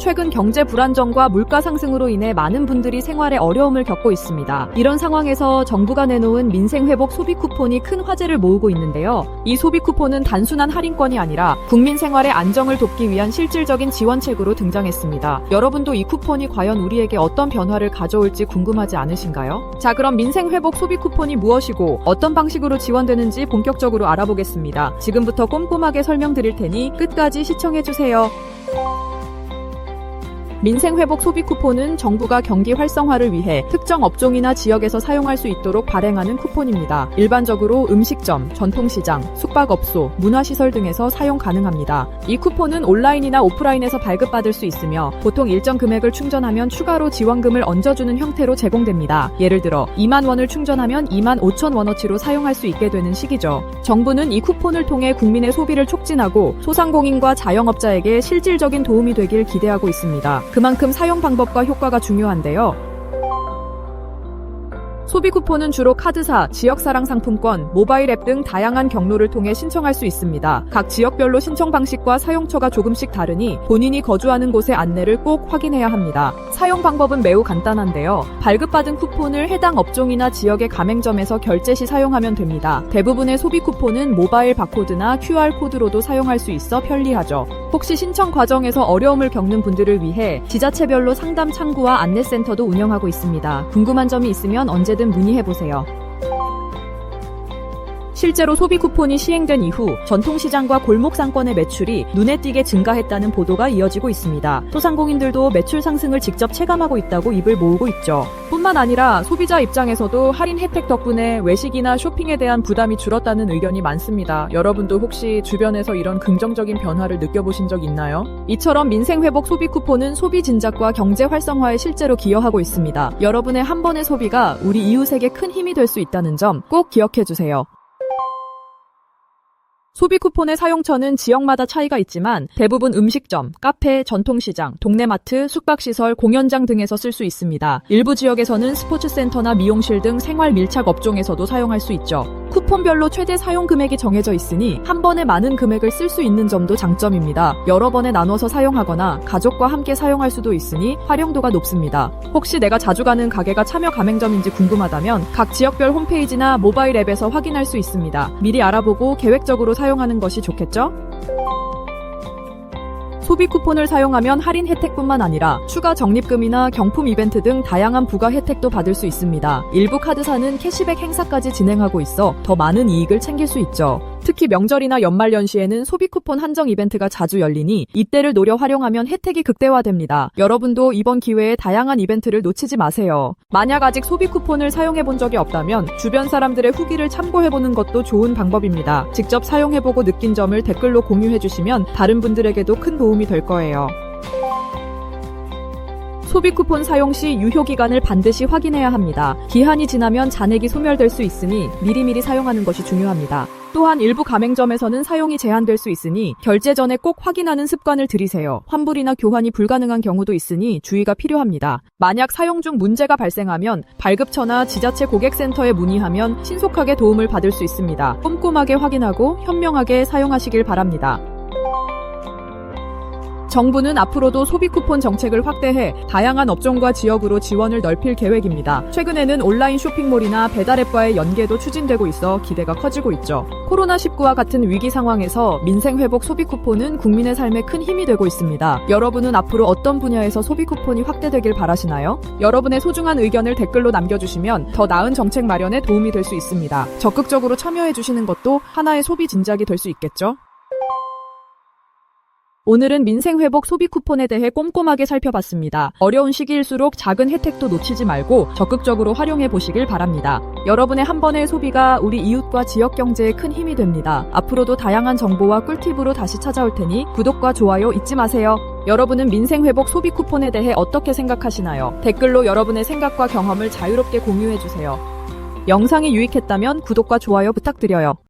최근 경제 불안정과 물가 상승으로 인해 많은 분들이 생활에 어려움을 겪고 있습니다. 이런 상황에서 정부가 내놓은 민생회복 소비 쿠폰이 큰 화제를 모으고 있는데요. 이 소비 쿠폰은 단순한 할인권이 아니라 국민 생활의 안정을 돕기 위한 실질적인 지원책으로 등장했습니다. 여러분도 이 쿠폰이 과연 우리에게 어떤 변화를 가져올지 궁금하지 않으신가요? 자, 그럼 민생회복 소비 쿠폰이 무엇이고 어떤 방식으로 지원되는지 본격적으로 알아보겠습니다. 지금부터 꼼꼼하게 설명드릴 테니 끝까지 시청해주세요. 민생회복 소비 쿠폰은 정부가 경기 활성화를 위해 특정 업종이나 지역에서 사용할 수 있도록 발행하는 쿠폰입니다. 일반적으로 음식점, 전통시장, 숙박업소, 문화시설 등에서 사용 가능합니다. 이 쿠폰은 온라인이나 오프라인에서 발급받을 수 있으며 보통 일정 금액을 충전하면 추가로 지원금을 얹어주는 형태로 제공됩니다. 예를 들어 2만 원을 충전하면 2만 5천 원어치로 사용할 수 있게 되는 식이죠. 정부는 이 쿠폰을 통해 국민의 소비를 촉진하고 소상공인과 자영업자에게 실질적인 도움이 되길 기대하고 있습니다. 그만큼 사용 방법과 효과가 중요한데요. 소비 쿠폰은 주로 카드사, 지역사랑 상품권, 모바일 앱 등 다양한 경로를 통해 신청할 수 있습니다. 각 지역별로 신청 방식과 사용처가 조금씩 다르니 본인이 거주하는 곳의 안내를 꼭 확인해야 합니다. 사용 방법은 매우 간단한데요. 발급받은 쿠폰을 해당 업종이나 지역의 가맹점에서 결제 시 사용하면 됩니다. 대부분의 소비 쿠폰은 모바일 바코드나 QR코드로도 사용할 수 있어 편리하죠. 혹시 신청 과정에서 어려움을 겪는 분들을 위해 지자체별로 상담 창구와 안내센터도 운영하고 있습니다. 궁금한 점이 있으면 언제든 문의해보세요. 실제로 소비 쿠폰이 시행된 이후 전통시장과 골목상권의 매출이 눈에 띄게 증가했다는 보도가 이어지고 있습니다. 소상공인들도 매출 상승을 직접 체감하고 있다고 입을 모으고 있죠. 뿐만 아니라 소비자 입장에서도 할인 혜택 덕분에 외식이나 쇼핑에 대한 부담이 줄었다는 의견이 많습니다. 여러분도 혹시 주변에서 이런 긍정적인 변화를 느껴보신 적 있나요? 이처럼 민생회복 소비 쿠폰은 소비 진작과 경제 활성화에 실제로 기여하고 있습니다. 여러분의 한 번의 소비가 우리 이웃에게 큰 힘이 될 수 있다는 점 꼭 기억해주세요. 소비 쿠폰의 사용처는 지역마다 차이가 있지만 대부분 음식점, 카페, 전통시장, 동네마트, 숙박시설, 공연장 등에서 쓸 수 있습니다. 일부 지역에서는 스포츠센터나 미용실 등 생활 밀착 업종에서도 사용할 수 있죠. 쿠폰별로 최대 사용 금액이 정해져 있으니 한 번에 많은 금액을 쓸 수 있는 점도 장점입니다. 여러 번에 나눠서 사용하거나 가족과 함께 사용할 수도 있으니 활용도가 높습니다. 혹시 내가 자주 가는 가게가 참여 가맹점인지 궁금하다면 각 지역별 홈페이지나 모바일 앱에서 확인할 수 있습니다. 미리 알아보고 계획적으로 사용하는 것이 좋겠죠? 소비 쿠폰을 사용하면 할인 혜택뿐만 아니라 추가 적립금이나 경품 이벤트 등 다양한 부가 혜택도 받을 수 있습니다. 일부 카드사는 캐시백 행사까지 진행하고 있어 더 많은 이익을 챙길 수 있죠. 특히 명절이나 연말연시에는 소비 쿠폰 한정 이벤트가 자주 열리니 이때를 노려 활용하면 혜택이 극대화됩니다. 여러분도 이번 기회에 다양한 이벤트를 놓치지 마세요. 만약 아직 소비 쿠폰을 사용해본 적이 없다면 주변 사람들의 후기를 참고해보는 것도 좋은 방법입니다. 직접 사용해보고 느낀 점을 댓글로 공유해주시면 다른 분들에게도 큰 도움이 될 거예요. 소비 쿠폰 사용 시 유효기간을 반드시 확인해야 합니다. 기한이 지나면 잔액이 소멸될 수 있으니 미리미리 사용하는 것이 중요합니다. 또한 일부 가맹점에서는 사용이 제한될 수 있으니 결제 전에 꼭 확인하는 습관을 들이세요. 환불이나 교환이 불가능한 경우도 있으니 주의가 필요합니다. 만약 사용 중 문제가 발생하면 발급처나 지자체 고객센터에 문의하면 신속하게 도움을 받을 수 있습니다. 꼼꼼하게 확인하고 현명하게 사용하시길 바랍니다. 정부는 앞으로도 소비 쿠폰 정책을 확대해 다양한 업종과 지역으로 지원을 넓힐 계획입니다. 최근에는 온라인 쇼핑몰이나 배달앱과의 연계도 추진되고 있어 기대가 커지고 있죠. 코로나19와 같은 위기 상황에서 민생회복 소비 쿠폰은 국민의 삶에 큰 힘이 되고 있습니다. 여러분은 앞으로 어떤 분야에서 소비 쿠폰이 확대되길 바라시나요? 여러분의 소중한 의견을 댓글로 남겨주시면 더 나은 정책 마련에 도움이 될 수 있습니다. 적극적으로 참여해주시는 것도 하나의 소비 진작이 될 수 있겠죠? 오늘은 민생회복 소비 쿠폰에 대해 꼼꼼하게 살펴봤습니다. 어려운 시기일수록 작은 혜택도 놓치지 말고 적극적으로 활용해 보시길 바랍니다. 여러분의 한 번의 소비가 우리 이웃과 지역 경제에 큰 힘이 됩니다. 앞으로도 다양한 정보와 꿀팁으로 다시 찾아올 테니 구독과 좋아요 잊지 마세요. 여러분은 민생회복 소비 쿠폰에 대해 어떻게 생각하시나요? 댓글로 여러분의 생각과 경험을 자유롭게 공유해 주세요. 영상이 유익했다면 구독과 좋아요 부탁드려요.